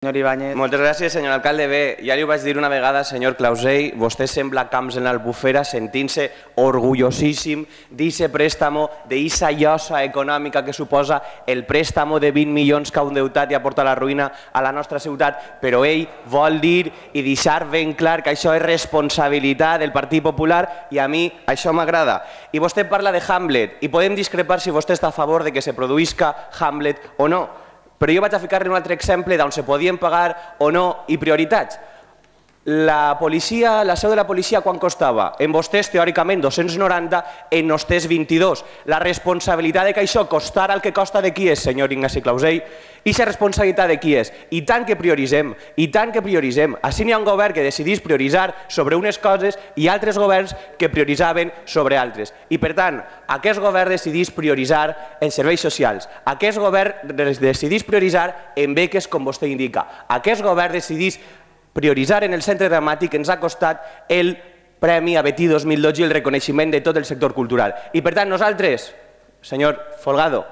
Senyor Ibáñez. Moltes gràcies, senyor alcalde. Bé, ja li ho vaig dir una vegada, senyor Clausell, vostè sembla Camps en l'Albufera sentint-se orgullosíssim d'eixe préstamo, d'eixa llosa econòmica que suposa el préstamo de 20 milions que ha endeutat i ha portat la ruïna a la nostra ciutat, però ell vol dir i deixar ben clar que això és responsabilitat del Partit Popular i a mi això m'agrada. I vostè parla de Hamlet i podem discrepar si vostè està a favor de que se produïsca Hamlet o no. Però jo vaig a ficar-li un altre exemple d'on se podien pagar o no i prioritats. La seu de la policia quan costava? En vostès, teòricament, 290, en nostès 22. La responsabilitat de que això costara el que costa de qui és, senyor Ignasi Clausell? I la responsabilitat de qui és? I tant que prioritzem, i tant que prioritzem. Així n'hi ha un govern que decidís prioritzar sobre unes coses i altres governs que prioritzaven sobre altres. I per tant, aquest govern decidís prioritzar en serveis socials. Aquest govern decidís prioritzar en beques, com vostè indica. Aquest govern decidís prioritzar en el centre dramàtic que ens ha costat el Premi a Betí 2012 i el reconeixement de tot el sector cultural. I per tant nosaltres, senyor Folgado,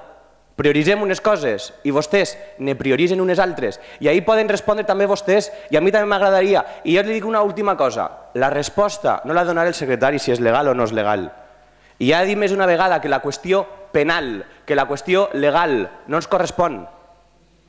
prioritzem unes coses i vostès ne prioritzen unes altres. I ahir poden respondre també vostès i a mi també m'agradaria. I jo li dic una última cosa. La resposta no la donarà el secretari si és legal o no és legal. I ja he dit més una vegada que la qüestió penal, que la qüestió legal no ens correspon,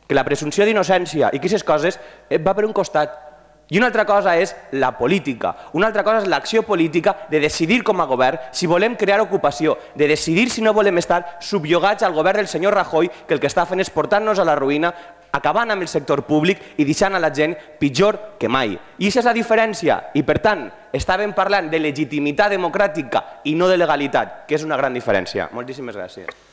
que la presumpció d'innocència i que aquestes coses va per un costat. I una altra cosa és la política, una altra cosa és l'acció política de decidir com a govern si volem crear ocupació, de decidir si no volem estar subjugats al govern del senyor Rajoy, que el que està fent és portar-nos a la ruïna, acabant amb el sector públic i deixant a la gent pitjor que mai. I aquesta és la diferència i per tant estàvem parlant de legitimitat democràtica i no de legalitat, que és una gran diferència. Moltíssimes gràcies.